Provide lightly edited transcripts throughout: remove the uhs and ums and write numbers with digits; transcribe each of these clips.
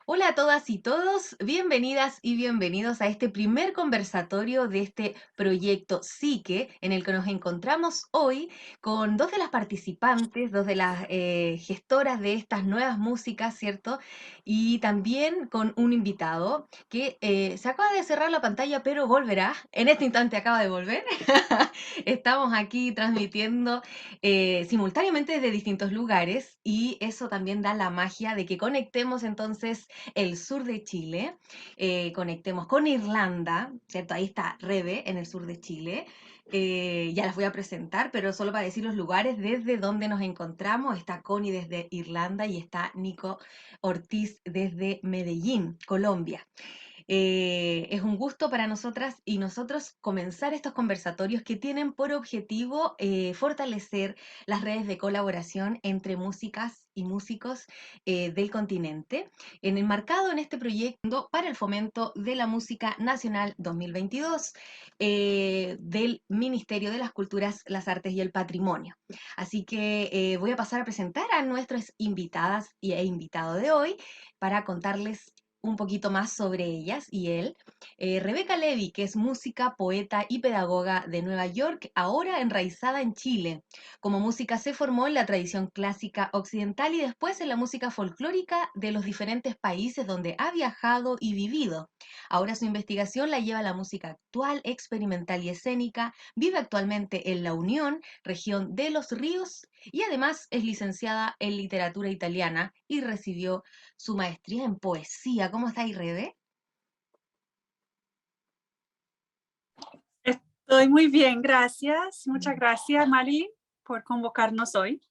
Hola a todas y todos, bienvenidas y bienvenidos a este primer conversatorio de este proyecto Psique, en el que nos encontramos hoy con dos de las participantes, dos de las gestoras de estas nuevas músicas, ¿cierto? Y también con un invitado que se acaba de cerrar la pantalla, pero volverá. En este instante acaba de volver. Estamos aquí transmitiendo simultáneamente desde distintos lugares y eso también da la magia de que conectemos entonces el sur de Chile, conectemos con Irlanda, ¿cierto? Ahí está Rebe en el sur de Chile. Ya las voy a presentar, pero solo para decir los lugares desde donde nos encontramos. Está Connie desde Irlanda y está Nico Ortiz desde Medellín, Colombia. Es un gusto para nosotras y nosotros comenzar estos conversatorios que tienen por objetivo fortalecer las redes de colaboración entre músicas y músicos del continente, enmarcado en este proyecto para el fomento de la música nacional 2022 del Ministerio de las Culturas, las Artes y el Patrimonio. Así que voy a pasar a presentar a nuestras invitadas e invitado de hoy para contarles un poquito más sobre ellas y él. Rebeca Levy, que es música, poeta y pedagoga de Nueva York, ahora enraizada en Chile. Como música se formó en la tradición clásica occidental y después en la música folclórica de los diferentes países donde ha viajado y vivido. Ahora su investigación la lleva a la música actual, experimental y escénica. Vive actualmente en La Unión, región de Los Ríos, y además es licenciada en literatura italiana y recibió su maestría en poesía. ¿Cómo está, Rebe? Estoy muy bien, gracias. Muchas gracias, Mari, por convocarnos hoy.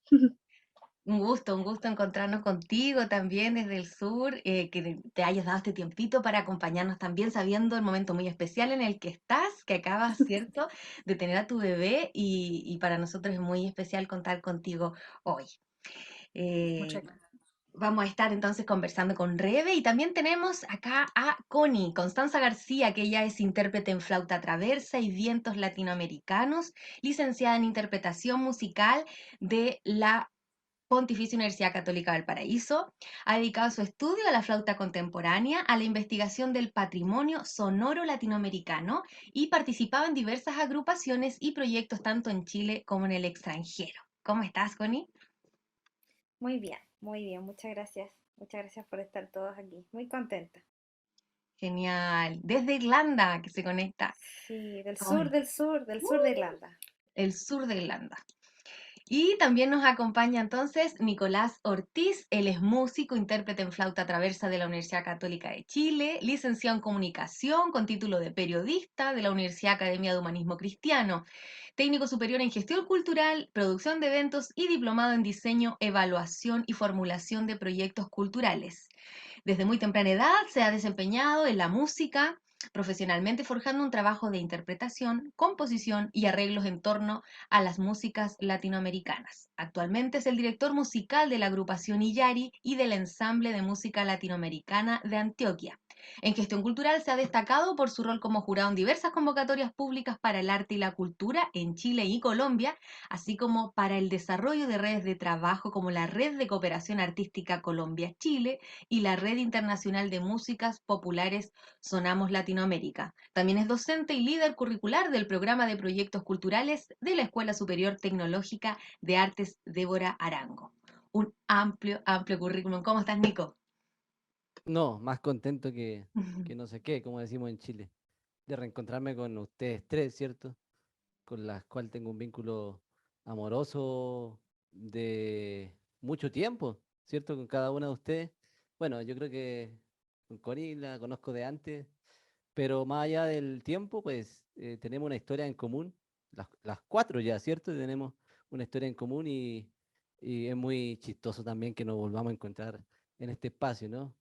Un gusto encontrarnos contigo también desde el sur, que te hayas dado este tiempito para acompañarnos también, sabiendo el momento muy especial en el que estás, que acabas, ¿cierto?, de tener a tu bebé y para nosotros es muy especial contar contigo hoy. Eh, Muchas gracias. Vamos a estar entonces conversando con Rebe y también tenemos acá a Connie, Constanza García, que ella es intérprete en flauta traversa y vientos latinoamericanos, licenciada en interpretación musical de la Pontificia Universidad Católica del Paraíso. Ha dedicado su estudio a la flauta contemporánea, a la investigación del patrimonio sonoro latinoamericano y participaba en diversas agrupaciones y proyectos tanto en Chile como en el extranjero. ¿Cómo estás, Connie? Muy bien, muchas gracias. Muchas gracias por estar todos aquí. Muy contenta. Genial. Desde Irlanda, que se conecta Sí, del sur, Connie. del sur, del sur de Irlanda. El sur de Irlanda. Y también nos acompaña entonces Nicolás Ortiz, él es músico, intérprete en flauta traversa de la Universidad Católica de Chile, licenciado en comunicación con título de periodista de la Universidad Academia de Humanismo Cristiano, técnico superior en gestión cultural, producción de eventos y diplomado en diseño, evaluación y formulación de proyectos culturales. Desde muy temprana edad se ha desempeñado en la música, profesionalmente forjando un trabajo de interpretación, composición y arreglos en torno a las músicas latinoamericanas. Actualmente es el director musical de la agrupación Illari y del ensamble de música latinoamericana de Antioquia. En gestión cultural se ha destacado por su rol como jurado en diversas convocatorias públicas para el arte y la cultura en Chile y Colombia, así como para el desarrollo de redes de trabajo como la Red de Cooperación Artística Colombia-Chile y la Red Internacional de Músicas Populares Sonamos Latinoamérica. También es docente y líder curricular del programa de proyectos culturales de la Escuela Superior Tecnológica de Artes Débora Arango. Un amplio, amplio currículum. ¿Cómo estás, Nico? No, más contento que no sé qué, como decimos en Chile, de reencontrarme con ustedes tres, ¿cierto? Con las cuales tengo un vínculo amoroso de mucho tiempo, ¿cierto? Con cada una de ustedes. Bueno, yo creo que con Cori la conozco de antes, pero más allá del tiempo, pues tenemos una historia en común, las cuatro ya, ¿cierto? Tenemos una historia en común y es muy chistoso también que nos volvamos a encontrar en este espacio, ¿no?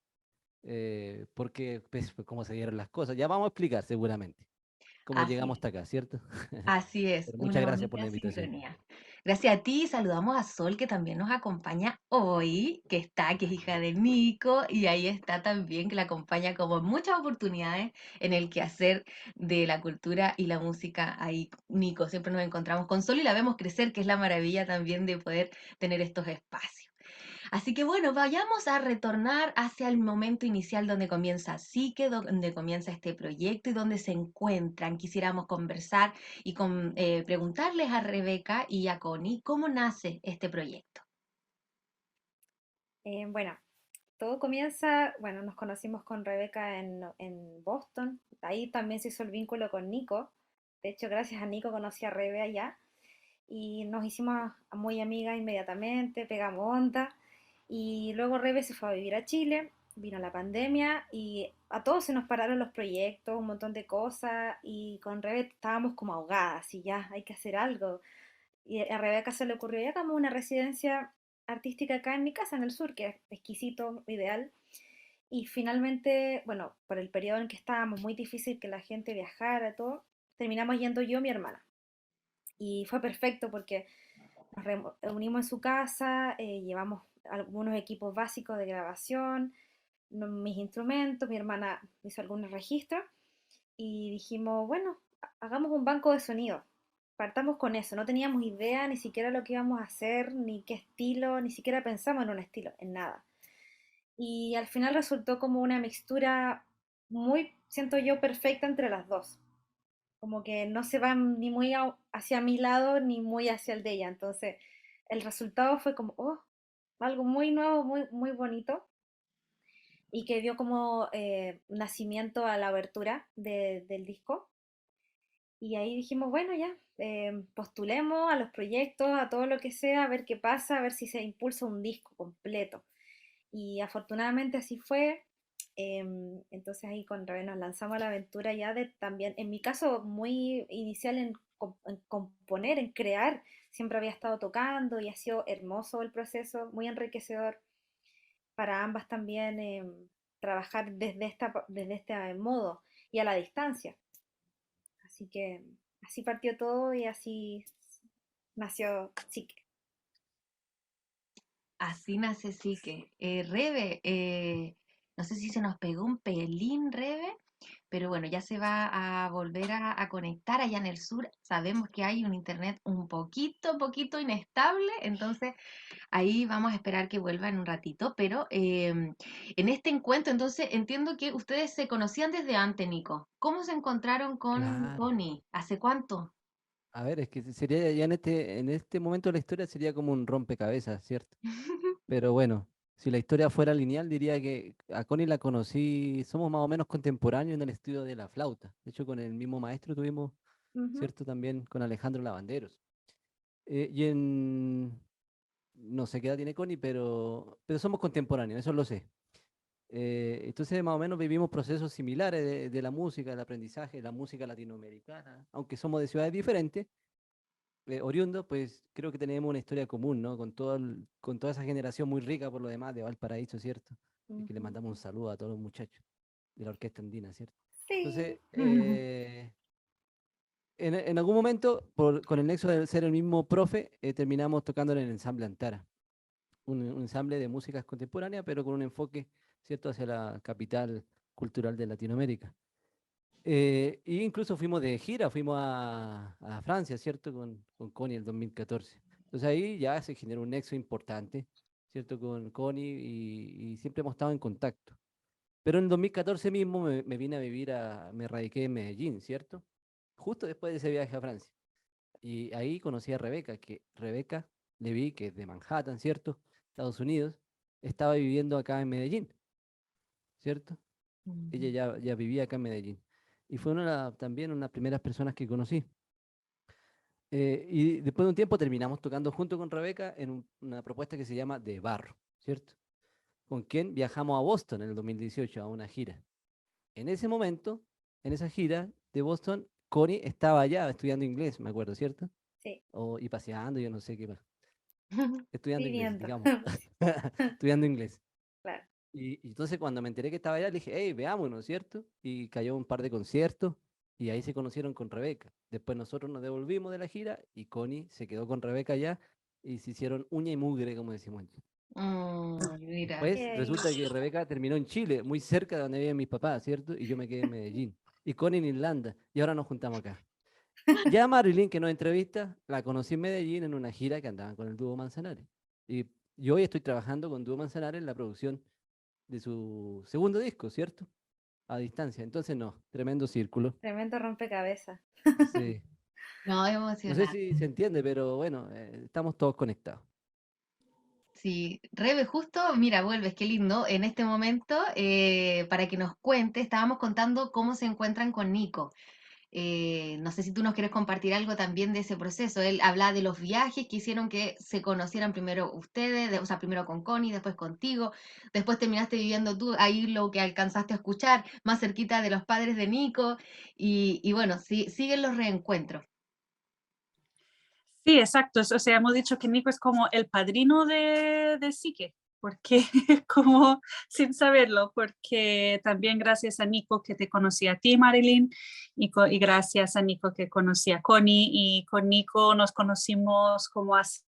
Porque pues, cómo se dieron las cosas. Ya vamos a explicar seguramente cómo Así llegamos es. hasta acá, ¿cierto? Así es, Pero muchas una gracias por bonita la invitación. sincronía. Gracias a ti, saludamos a Sol, que también nos acompaña hoy, que está, que es hija de Nico, y ahí está también, que la acompaña como en muchas oportunidades en el quehacer de la cultura y la música. Ahí, Nico, siempre nos encontramos con Sol y la vemos crecer, que es la maravilla también de poder tener estos espacios. Así que bueno, vayamos a retornar hacia el momento inicial donde comienza Psique, donde comienza este proyecto y donde se encuentran. Quisiéramos conversar y preguntarles a Rebeca y a Connie cómo nace este proyecto. Bueno, todo comienza, bueno, nos conocimos con Rebeca en Boston, ahí también se hizo el vínculo con Nico, de hecho gracias a Nico conocí a Rebe allá y nos hicimos muy amigas inmediatamente, pegamos onda y luego Rebe se fue a vivir a Chile, vino la pandemia y a todos se nos pararon los proyectos, un montón de cosas y con Rebe estábamos como ahogadas y ya hay que hacer algo. Y a Rebeca se le ocurrió, ya hagamos una residencia artística acá en mi casa, en el sur, que es exquisito, ideal. Y finalmente, bueno, por el periodo en que estábamos, muy difícil que la gente viajara, todo, terminamos yendo yo y mi hermana. Y fue perfecto porque nos reunimos en su casa, llevamos algunos equipos básicos de grabación, mis instrumentos, mi hermana hizo algunos registros y dijimos, bueno, hagamos un banco de sonido. Partamos con eso, no teníamos idea ni siquiera lo que íbamos a hacer, ni qué estilo, ni siquiera pensamos en un estilo, en nada. Y al final resultó como una mixtura muy, siento yo, perfecta entre las dos. Como que no se van ni muy hacia mi lado ni muy hacia el de ella. Entonces, el resultado fue como, oh, algo muy nuevo, muy, muy bonito y que dio como nacimiento a la abertura del disco. Y ahí dijimos, bueno, ya, postulemos a los proyectos, a todo lo que sea, a ver qué pasa, a ver si se impulsa un disco completo. Y afortunadamente así fue. Entonces ahí con Raven nos lanzamos a la aventura ya de también, en mi caso, muy inicial en componer, en crear. Siempre había estado tocando y ha sido hermoso el proceso, muy enriquecedor para ambas también trabajar desde este modo y a la distancia. Así que así partió todo y así nació Psique. Así nace Psique. Rebe, no sé si se nos pegó un pelín, Rebe, pero bueno, ya se va a volver a conectar allá en el sur. Sabemos que hay un internet un poquito inestable, entonces ahí vamos a esperar que vuelva en un ratito, pero en este encuentro, entonces entiendo que ustedes se conocían desde antes, Nico. ¿Cómo se encontraron con Claro. Connie? ¿Hace cuánto? A ver, es que sería ya en este momento de la historia sería como un rompecabezas, ¿cierto? Pero bueno, si la historia fuera lineal, diría que a Connie la conocí, somos más o menos contemporáneos en el estudio de la flauta. De hecho, con el mismo maestro tuvimos, Ujú, ¿cierto? También con Alejandro Lavanderos. No sé qué edad tiene Connie, pero somos contemporáneos, eso lo sé. Entonces, más o menos vivimos procesos similares de la música, del aprendizaje, de la música latinoamericana, aunque somos de ciudades diferentes, oriundos, pues creo que tenemos una historia común, ¿no? Con toda esa generación muy rica por lo demás de Valparaíso, ¿cierto? Y que le ujú. mandamos un saludo a todos los muchachos de la Orquesta Andina, ¿cierto? Sí. Entonces, en algún momento, con el nexo de ser el mismo profe, terminamos tocando en el ensamble Antara, un ensamble de músicas contemporáneas, pero con un enfoque, ¿cierto?, hacia la capital cultural de Latinoamérica. Y incluso fuimos de gira, fuimos a Francia, ¿cierto? Con Connie el 2014. Entonces ahí ya se generó un nexo importante, ¿cierto? Con Connie y siempre hemos estado en contacto. Pero en el 2014 mismo me vine a vivir, me radiqué en Medellín, ¿cierto? Justo después de ese viaje a Francia. Y ahí conocí a Rebeca, que Rebeca le vi que es de Manhattan, ¿cierto? Estados Unidos, estaba viviendo acá en Medellín, ¿cierto? Ella Ujú. ya vivía acá en Medellín. Y fue también una de las primeras personas que conocí. Y después de un tiempo terminamos tocando junto con Rebeca en una propuesta que se llama De Barro, ¿cierto? Con quien viajamos a Boston en el 2018 a una gira. En ese momento, en esa gira de Boston, Connie estaba allá estudiando inglés, me acuerdo, ¿cierto? Sí, Y paseando, yo no sé qué más. Estudiando inglés, viviendo. digamos. Estudiando inglés. Claro. Y entonces cuando me enteré que estaba allá, le dije, hey, veámonos, ¿cierto? Y cayó un par de conciertos y ahí se conocieron con Rebeca. Después nosotros nos devolvimos de la gira y Connie se quedó con Rebeca allá y se hicieron uña y mugre, como decimos en Chile. Mira. Después Yay. resulta que Rebeca terminó en Chile, muy cerca de donde viven mis papás, ¿cierto? Y yo me quedé en Medellín. Y Connie en Irlanda. Y ahora nos juntamos acá. Ya Marilyn, que nos entrevista, la conocí en Medellín en una gira que andaban con el dúo Manzanares. Y Y hoy estoy trabajando con Dúo Manzanares en la producción de su segundo disco, ¿cierto? A distancia. Entonces, no, tremendo círculo. Tremendo rompecabezas. Sí. No, No sé emocionante. si se entiende, pero bueno, estamos todos conectados. Sí, Rebe, justo, mira, vuelves, qué lindo. En este momento, para que nos cuente, estábamos contando cómo se encuentran con Nico. No sé si tú nos quieres compartir algo también de ese proceso. Él habla de los viajes que hicieron que se conocieran primero ustedes, o sea, primero con Connie, después contigo, después terminaste viviendo tú ahí lo que alcanzaste a escuchar, más cerquita de los padres de Nico, y bueno, sí, siguen los reencuentros. Sí, exacto. O sea, hemos dicho que Nico es como el padrino de Psique, porque como sin saberlo, porque también gracias a Nico que te conocí a ti, Marilyn, y gracias a Nico que conocí a Connie, y con Nico nos conocimos como hace,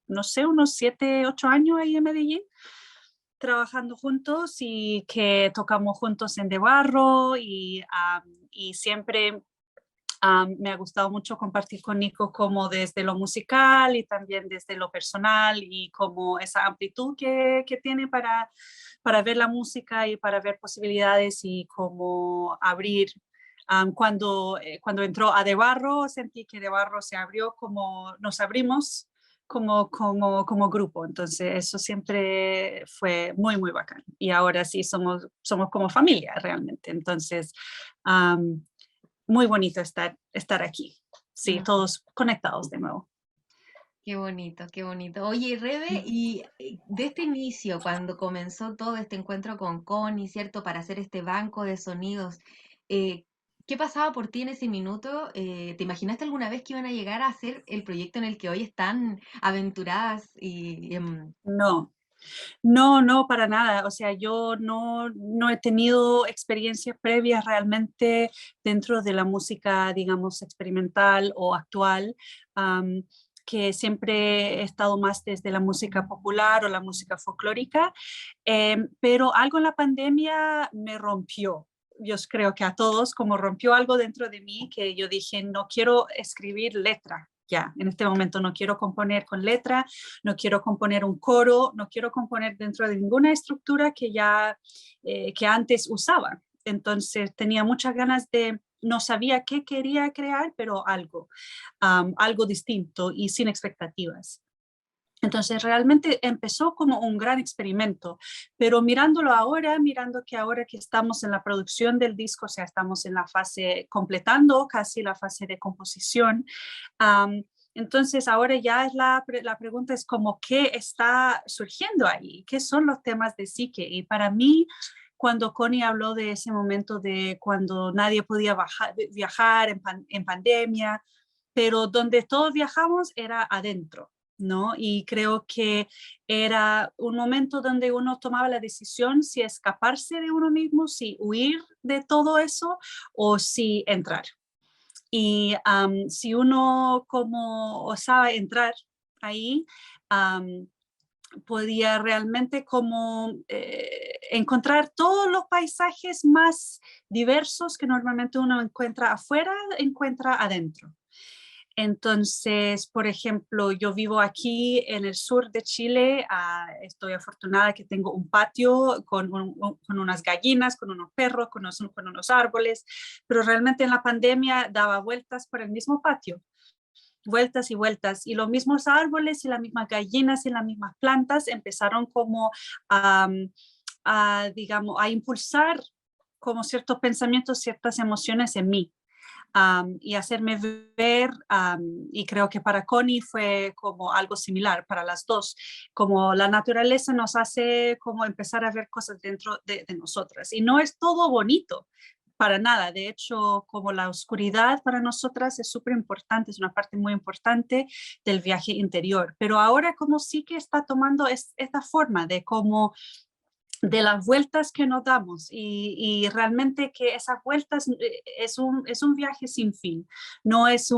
no sé, unos 7, 8 años ahí en Medellín, trabajando juntos y que tocamos juntos en De Barro y siempre me ha gustado mucho compartir con Nico como desde lo musical y también desde lo personal y como esa amplitud que tiene para ver la música y para ver posibilidades y como abrir. Cuando entró a De Barro, sentí que De Barro se abrió como nos abrimos como grupo. Entonces eso siempre fue muy, muy bacán. Y ahora sí somos como familia realmente. Entonces, um, muy bonito estar aquí. Sí, Mm, todos conectados de nuevo. qué bonito, qué bonito. Oye, Rebe, y de este inicio, cuando comenzó todo este encuentro con Connie, ¿cierto? Para hacer este banco de sonidos, eh, ¿qué pasaba por ti en ese minuto? ¿Te imaginaste alguna vez que iban a llegar a hacer el proyecto en el que hoy están aventuradas No, no, no, para nada. O sea, yo no he tenido experiencias previas realmente dentro de la música, digamos, experimental o actual. um, que siempre he estado más desde la música popular o la música folclórica, pero algo en la pandemia me rompió. Yo creo que a todos, como rompió algo dentro de mí, que yo dije, no quiero escribir letra. Ya, en este momento no quiero componer con letra, no quiero componer un coro, no quiero componer dentro de ninguna estructura que antes usaba. Entonces tenía muchas ganas no sabía qué quería crear, pero algo distinto y sin expectativas. Entonces realmente empezó como un gran experimento, pero mirándolo ahora, mirando que ahora que estamos en la producción del disco, o sea, estamos en la fase, completando casi la fase de composición, um, entonces ahora ya es la pregunta es como qué está surgiendo ahí, qué son los temas de Psique. Y para mí, cuando Connie habló de ese momento de cuando nadie podía viajar en pandemia, pero donde todos viajamos era adentro, ¿no? Y creo que era un momento donde uno tomaba la decisión si escaparse de uno mismo, si huir de todo eso o si entrar. Y si uno como osaba entrar ahí, um, podía realmente como encontrar todos los paisajes más diversos que normalmente uno encuentra afuera, encuentra adentro. Entonces, por ejemplo, yo vivo aquí en el sur de Chile, estoy afortunada que tengo un patio con unas gallinas, con unos perros, con unos árboles, pero realmente en la pandemia daba vueltas por el mismo patio, vueltas y vueltas, y los mismos árboles y las mismas gallinas y las mismas plantas empezaron como digamos, a impulsar como ciertos pensamientos, ciertas emociones en mí. Y hacerme ver, y creo que para Connie fue como algo similar para las dos, como la naturaleza nos hace como empezar a ver cosas dentro de nosotras. Y no es todo bonito, para nada. De hecho, como la oscuridad para nosotras es súper importante, es una parte muy importante del viaje interior. Pero ahora como sí que está tomando esta forma de como de las vueltas que nos damos y realmente que esas vueltas es un viaje sin fin, no es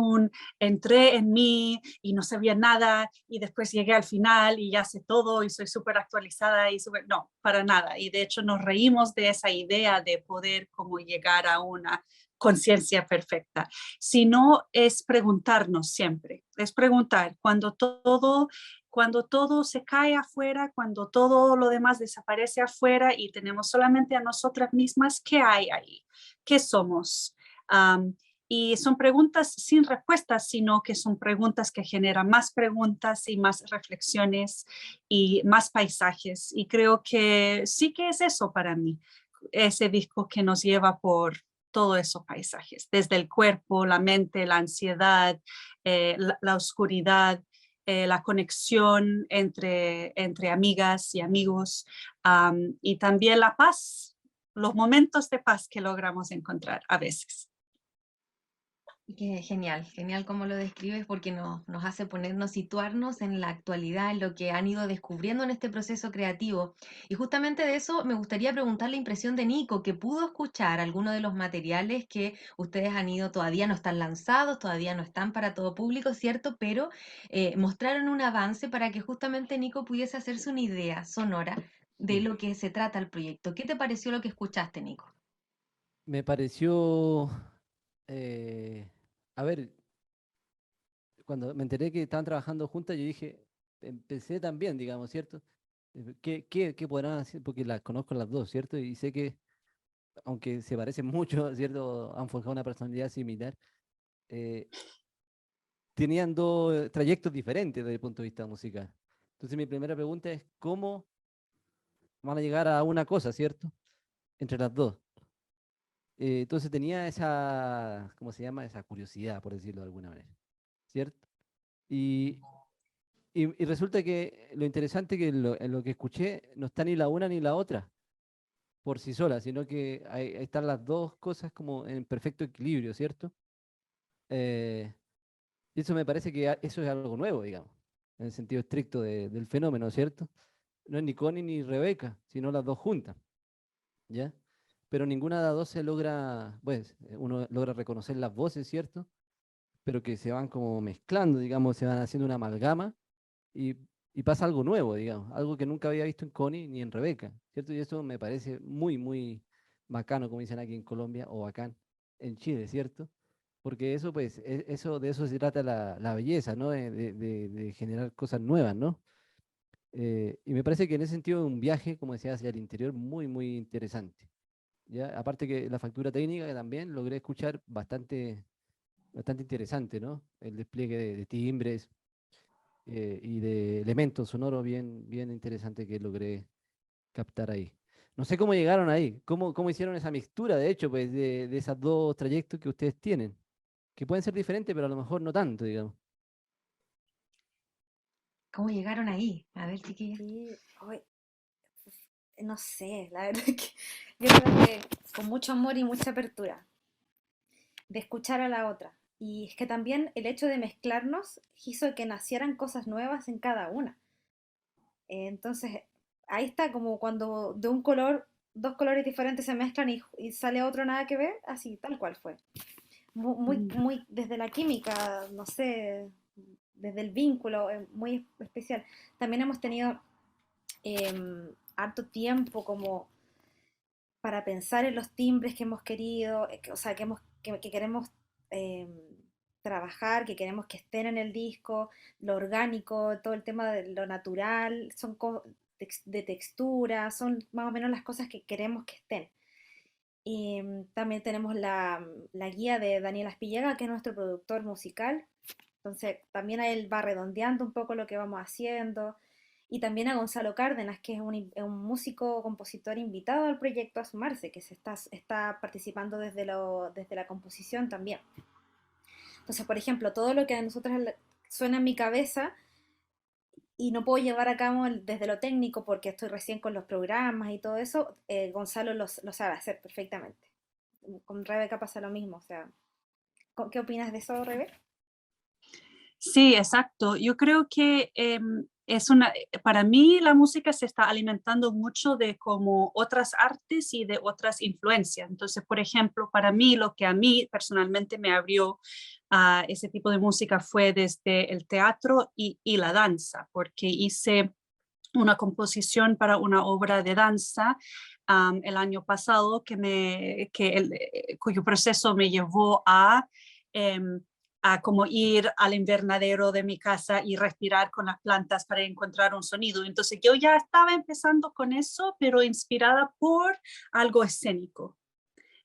entré en mí y no sabía nada y después llegué al final y ya sé todo y soy súper actualizada y no, para nada. Y de hecho nos reímos de esa idea de poder como llegar a una conciencia perfecta, sino es preguntarnos siempre, es preguntar cuando todo se cae afuera, cuando todo lo demás desaparece afuera y tenemos solamente a nosotras mismas, ¿qué hay ahí? ¿Qué somos? Um, y son preguntas sin respuestas, sino que son preguntas que generan más preguntas y más reflexiones y más paisajes. Y creo que sí que es eso para mí, ese disco que nos lleva por todos esos paisajes, desde el cuerpo, la mente, la ansiedad, la oscuridad, la conexión entre amigas y amigos, y también la paz, los momentos de paz que logramos encontrar a veces. Genial, genial cómo lo describes porque nos hace ponernos, situarnos en la actualidad, en lo que han ido descubriendo en este proceso creativo. Y justamente de eso me gustaría preguntar la impresión de Nico, que pudo escuchar algunos de los materiales que ustedes han ido, todavía no están lanzados, todavía no están para todo público, ¿cierto? Pero mostraron un avance para que justamente Nico pudiese hacerse una idea sonora de lo que se trata el proyecto. ¿Qué te pareció lo que escuchaste, Nico? Me pareció, eh, a ver, cuando me enteré que estaban trabajando juntas, yo dije, empecé también, digamos, ¿cierto? ¿Qué podrán hacer? Porque las conozco las dos, ¿cierto? Y sé que, aunque se parecen mucho, ¿cierto? Han forjado una personalidad similar. eh, Tenían dos trayectos diferentes desde el punto de vista musical. Entonces mi primera pregunta es, ¿cómo van a llegar a una cosa, ¿cierto? Entre las dos. Entonces tenía esa, ¿cómo se llama? Esa curiosidad, por decirlo de alguna manera, ¿cierto? Y, y resulta que lo interesante que en lo que escuché no está ni la una ni la otra por sí sola, sino que ahí están las dos cosas como en perfecto equilibrio, ¿cierto? Eh, y eso me parece que eso es algo nuevo, digamos, en el sentido estricto del fenómeno, ¿cierto? No es ni Connie ni Rebeca, sino las dos juntas, ¿ya? Pero ninguna de las dos se logra, pues, uno logra reconocer las voces, ¿cierto? Pero que se van como mezclando, digamos, se van haciendo una amalgama y, y pasa algo nuevo, digamos, algo que nunca había visto en Connie ni en Rebeca, ¿cierto? Y eso me parece muy, muy bacano, como dicen aquí en Colombia, o bacán en Chile, ¿cierto? Porque eso, pues, eso, de eso se trata la belleza, ¿no? De generar cosas nuevas, ¿no? Y me parece que en ese sentido un viaje, como decía, hacia el interior muy, muy interesante. ¿Ya? Aparte que la factura técnica que también logré escuchar bastante, bastante interesante, ¿no? El despliegue de timbres y de elementos sonoros bien, bien interesante que logré captar ahí. No sé cómo llegaron ahí, cómo hicieron esa mixtura, de hecho, pues, de esos dos trayectos que ustedes tienen, que pueden ser diferentes, pero a lo mejor no tanto, digamos. ¿Cómo llegaron ahí? A ver, chiquillas. Sí, hoy, no sé, la verdad que yo creo que con mucho amor y mucha apertura de escuchar a la otra. Y es que también el hecho de mezclarnos hizo que nacieran cosas nuevas en cada una. Entonces, ahí está como cuando de un color, dos colores diferentes se mezclan y sale otro nada que ver, así, tal cual fue. Muy, Mm. muy, desde la química, no sé, desde el vínculo, muy especial. También hemos tenido harto tiempo como para pensar en los timbres que hemos querido, o sea, que queremos eh, trabajar, que queremos que estén en el disco, lo orgánico, todo el tema de lo natural, son de textura, son más o menos las cosas que queremos que estén. Y también tenemos la guía de Daniel Aspillega, que es nuestro productor musical. Entonces, también a él va redondeando un poco lo que vamos haciendo. Y también a Gonzalo Cárdenas, que es un músico compositor invitado al proyecto a sumarse, que está participando desde la composición también. Entonces, por ejemplo, todo lo que a nosotros suena en mi cabeza y no puedo llevar a cabo desde lo técnico porque estoy recién con los programas y todo eso, Gonzalo lo sabe hacer perfectamente. Con Rebeca pasa lo mismo, o sea, ¿qué opinas de eso, Rebeca? Sí, exacto. Yo creo que para mí la música se está alimentando mucho de como otras artes y de otras influencias. Entonces, por ejemplo, para mí lo que a mí personalmente me abrió a ese tipo de música fue desde el teatro y la danza, porque hice una composición para una obra de danza el año pasado cuyo proceso me llevó em, a como ir al invernadero de mi casa y respirar con las plantas para encontrar un sonido. Entonces yo ya estaba empezando con eso, pero inspirada por algo escénico,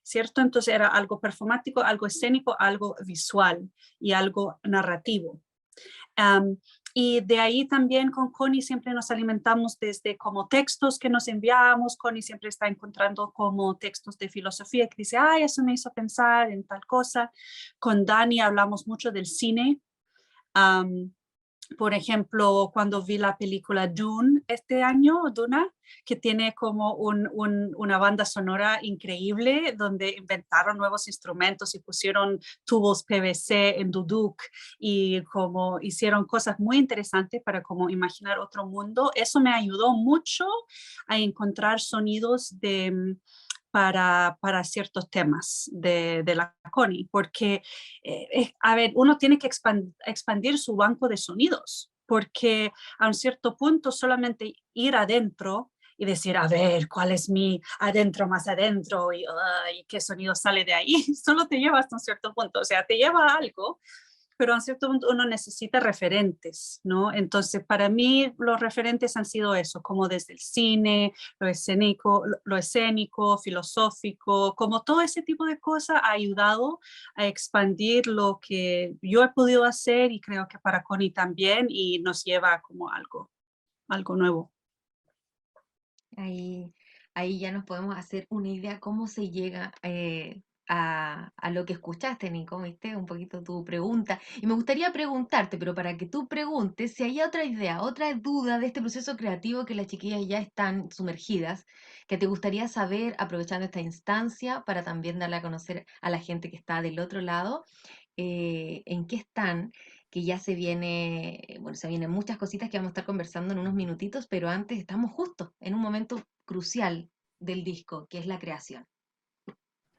¿cierto? Entonces era algo performático, algo escénico, algo visual y algo narrativo. Um, y de ahí también con Connie siempre nos alimentamos desde como textos que nos enviamos. Connie siempre está encontrando como textos de filosofía que dice, ay, eso me hizo pensar en tal cosa. Con Dani hablamos mucho del cine. Um, por ejemplo, cuando vi la película Dune este año, Duna, que tiene como una banda sonora increíble, donde inventaron nuevos instrumentos y pusieron tubos PVC en Duduk y como hicieron cosas muy interesantes para como imaginar otro mundo. Eso me ayudó mucho a encontrar sonidos para ciertos temas de la Connie, porque, a ver, uno tiene que expandir su banco de sonidos, porque a un cierto punto solamente ir adentro y decir, a ver, ¿cuál es mi adentro más adentro? Y qué sonido sale de ahí, solo te lleva hasta un cierto punto, o sea, te lleva a algo, pero a un cierto punto uno necesita referentes, ¿no? Entonces, para mí los referentes han sido eso, como desde el cine, lo escénico, filosófico, como todo ese tipo de cosas ha ayudado a expandir lo que yo he podido hacer y creo que para Connie también y nos lleva como algo nuevo. Ahí, ahí ya nos podemos hacer una idea cómo se llega a lo que escuchaste, Nico, ¿viste? Un poquito tu pregunta. Y me gustaría preguntarte, pero para que tú preguntes, si hay otra idea, otra duda de este proceso creativo que las chiquillas ya están sumergidas, que te gustaría saber aprovechando esta instancia para también darle a conocer a la gente que está del otro lado, en qué están, que ya se viene, bueno, se vienen muchas cositas que vamos a estar conversando en unos minutitos, pero antes estamos justo en un momento crucial del disco, que es la creación.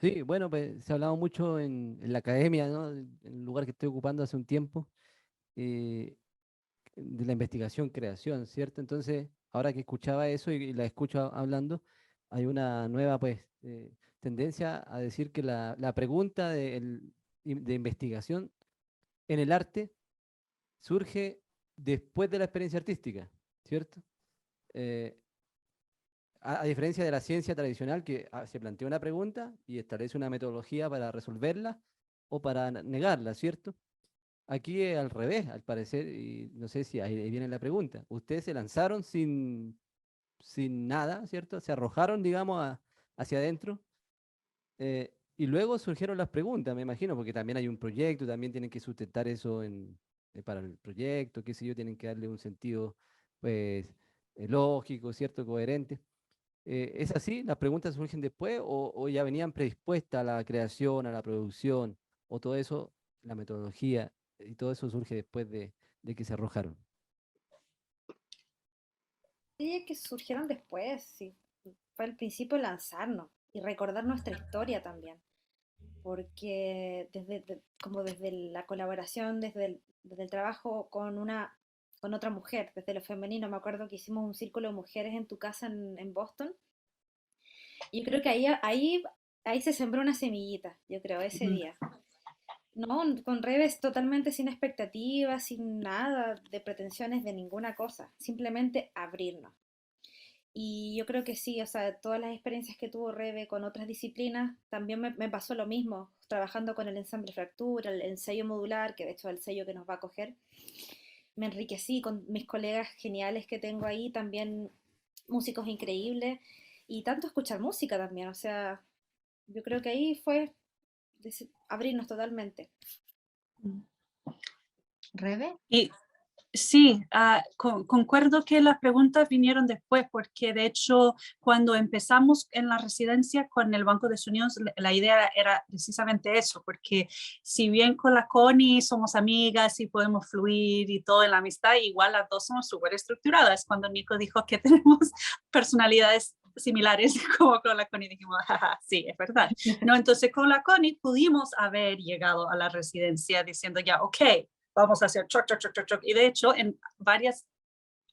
Sí, bueno, pues se ha hablado mucho en la academia, ¿no? En el lugar que estoy ocupando hace un tiempo, eh, de la investigación, creación, ¿cierto? Entonces, ahora que escuchaba eso y la escucho hablando, hay una nueva, pues, tendencia a decir que la pregunta de investigación en el arte surge después de la experiencia artística, ¿cierto? Eh, a diferencia de la ciencia tradicional que se plantea una pregunta y establece una metodología para resolverla o para negarla, ¿cierto? Aquí es al revés, al parecer, y no sé si ahí viene la pregunta. Ustedes se lanzaron sin nada, ¿cierto? Se arrojaron, digamos, hacia adentro, y luego surgieron las preguntas, me imagino, porque también hay un proyecto, también tienen que sustentar eso para el proyecto, qué sé yo, tienen que darle un sentido, pues, lógico, ¿cierto? Coherente. ¿Es así? ¿Las preguntas surgen después o ya venían predispuestas a la creación, a la producción, o todo eso, la metodología y todo eso surge después de que se arrojaron? Sí, que surgieron después, sí. Fue al principio lanzarnos y recordar nuestra historia también, porque como desde la colaboración, desde el trabajo con otra mujer, desde lo femenino, me acuerdo que hicimos un círculo de mujeres en tu casa en Boston, y yo creo que ahí se sembró una semillita, yo creo, ese Ujú. día. No, con Reves totalmente sin expectativas, sin nada de pretensiones de ninguna cosa, simplemente abrirnos. Y yo creo que sí, o sea, todas las experiencias que tuvo Rebe con otras disciplinas, también me pasó lo mismo, trabajando con el ensamble Fractura, el sello modular, que de hecho es el sello que nos va a coger. Me enriquecí con mis colegas geniales que tengo ahí, también músicos increíbles, y tanto escuchar música también, o sea, yo creo que ahí fue abrirnos totalmente. ¿Rebe? Y sí, concuerdo que las preguntas vinieron después, porque de hecho cuando empezamos en la residencia con el Banco de Sonidos, la idea era precisamente eso, porque si bien con la Connie somos amigas y podemos fluir y todo en la amistad, igual las dos somos súper estructuradas. Cuando Nico dijo que tenemos personalidades similares como con la Connie, dijimos, jaja, sí, es verdad. No, entonces con la Connie pudimos haber llegado a la residencia diciendo ya, ok, vamos a hacer choc, choc, choc, choc, choc. Y de hecho, en varias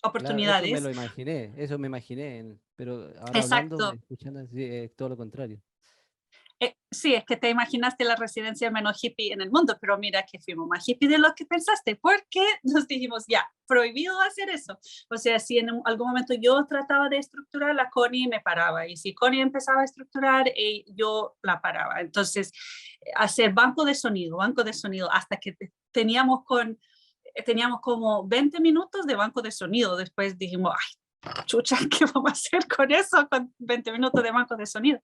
Claro, eso me oportunidades. lo imaginé, eso me imaginé, pero ahora hablando, Exacto. escuchando, sí, es todo lo contrario. Sí, es que te imaginaste la residencia menos hippie en el mundo, pero mira que fuimos más hippie de lo que pensaste, porque nos dijimos, ya, prohibido hacer eso. O sea, si en algún momento yo trataba de estructurar, la Connie me paraba, y si Connie empezaba a estructurar, yo la paraba. Entonces, hacer banco de sonido, hasta que teníamos como 20 minutos de banco de sonido. Después dijimos, ay, chucha, ¿qué vamos a hacer con eso, con 20 minutos de banco de sonido?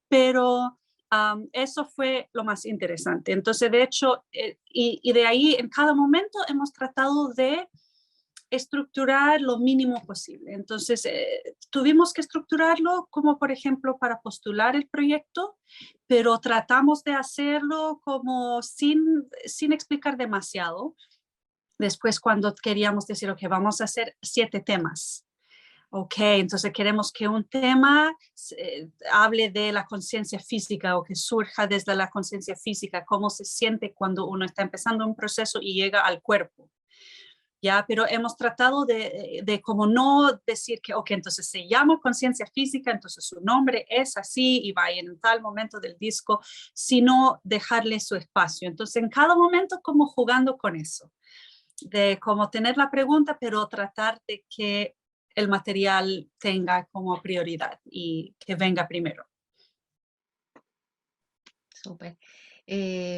Pero eso fue lo más interesante. Entonces, de hecho, y de ahí en cada momento hemos tratado de estructurar lo mínimo posible. Entonces, tuvimos que estructurarlo como, por ejemplo, para postular el proyecto, pero tratamos de hacerlo como sin explicar demasiado. Después, cuando queríamos decir, ok, vamos a hacer 7 temas. Ok, entonces queremos que un tema hable de la conciencia física o que surja desde la conciencia física, cómo se siente cuando uno está empezando un proceso y llega al cuerpo. Ya, pero hemos tratado de como no decir que, ok, entonces se llama conciencia física, entonces su nombre es así y va en tal momento del disco, sino dejarle su espacio. Entonces, en cada momento como jugando con eso, de como tener la pregunta, pero tratar de que el material tenga como prioridad y que venga primero. Súper.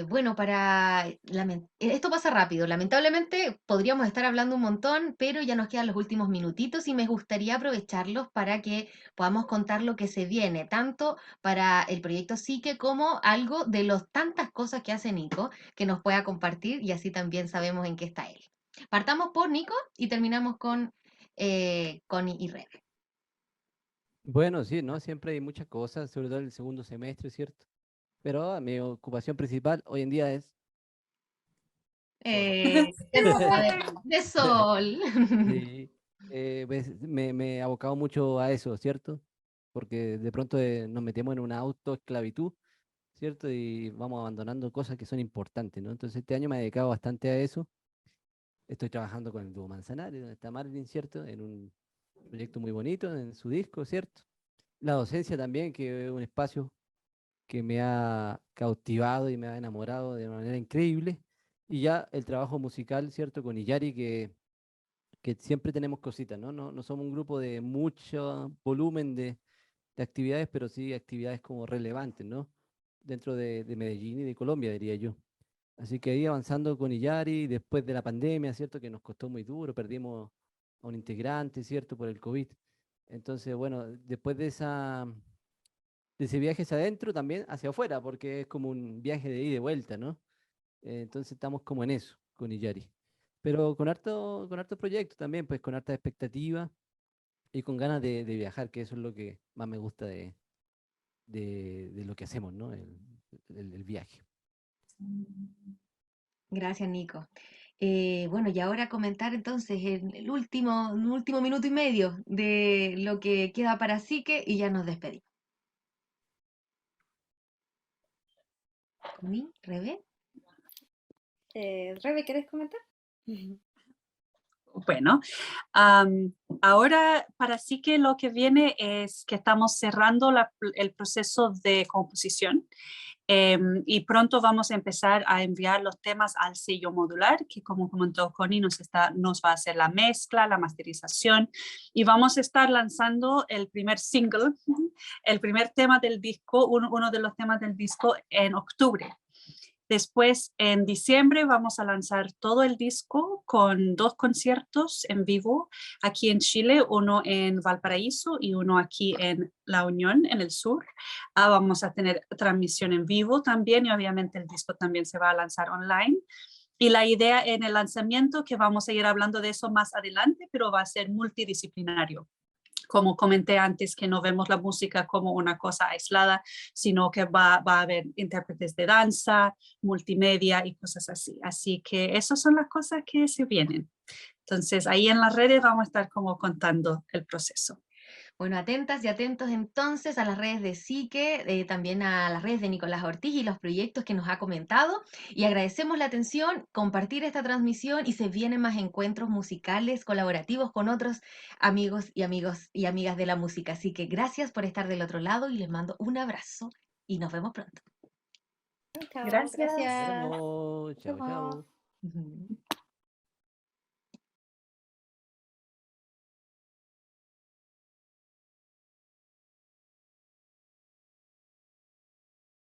Bueno, esto pasa rápido. Lamentablemente podríamos estar hablando un montón, pero ya nos quedan los últimos minutitos y me gustaría aprovecharlos para que podamos contar lo que se viene, tanto para el proyecto Psique como algo de las tantas cosas que hace Nico, que nos pueda compartir y así también sabemos en qué está él. Partamos por Nico y terminamos con Connie y Rebe. Bueno, sí, ¿no? Siempre hay muchas cosas, sobre todo en el segundo semestre, ¿cierto? Pero mi ocupación principal hoy en día es sol. Época de sol. Sí, pues, me he abocado mucho a eso, ¿cierto? Porque de pronto nos metemos en una autoesclavitud, ¿cierto? Y vamos abandonando cosas que son importantes, ¿no? Entonces este año me he dedicado bastante a eso. Estoy trabajando con el dúo Manzanares, donde está Marilyn, ¿cierto? En un proyecto muy bonito, en su disco, ¿cierto? La docencia también, que es un espacio que me ha cautivado y me ha enamorado de manera increíble. Y ya el trabajo musical, ¿cierto? Con Iyari, que siempre tenemos cositas, ¿no? No somos un grupo de mucho volumen de actividades, pero sí actividades como relevantes, ¿no? Dentro de Medellín y de Colombia, diría yo. Así que ahí avanzando con Iyari, después de la pandemia, ¿cierto? Que nos costó muy duro, perdimos a un integrante, ¿cierto? Por el COVID. Entonces, bueno, después de ese viaje hacia adentro, también hacia afuera, porque es como un viaje de ida y de vuelta, ¿no? Entonces estamos como en eso, con Iyari. Pero con harto proyecto también, pues con harta expectativa y con ganas de viajar, que eso es lo que más me gusta de lo que hacemos, ¿no? El viaje. Gracias, Nico. Bueno, y ahora comentar entonces un último minuto y medio de lo que queda para Psique y ya nos despedimos. Connie, Rebe. Rebe, ¿quieres comentar? Bueno, ahora para sí que lo que viene es que estamos cerrando el proceso de composición. Y pronto vamos a empezar a enviar los temas al sello modular, que como comentó Connie, nos va a hacer la mezcla, la masterización, y vamos a estar lanzando el primer single, el primer tema del disco, uno de los temas del disco en octubre. Después, en diciembre, vamos a lanzar todo el disco con 2 conciertos en vivo aquí en Chile, uno en Valparaíso y uno aquí en La Unión, en el sur. Vamos a tener transmisión en vivo también y obviamente el disco también se va a lanzar online. Y la idea en el lanzamiento, que vamos a ir hablando de eso más adelante, pero va a ser multidisciplinario. Como comenté antes, que no vemos la música como una cosa aislada, sino que va a haber intérpretes de danza, multimedia y cosas así. Así que esas son las cosas que se vienen. Entonces, ahí en las redes vamos a estar como contando el proceso. Bueno, atentas y atentos entonces a las redes de Psique, también a las redes de Nicolás Ortiz y los proyectos que nos ha comentado. Y agradecemos la atención, compartir esta transmisión y se vienen más encuentros musicales colaborativos con otros amigos y amigas de la música. Así que gracias por estar del otro lado y les mando un abrazo y nos vemos pronto. Chao, Gracias. gracias. Nos vemos. Nos Chao, vemos. chao. Ujú.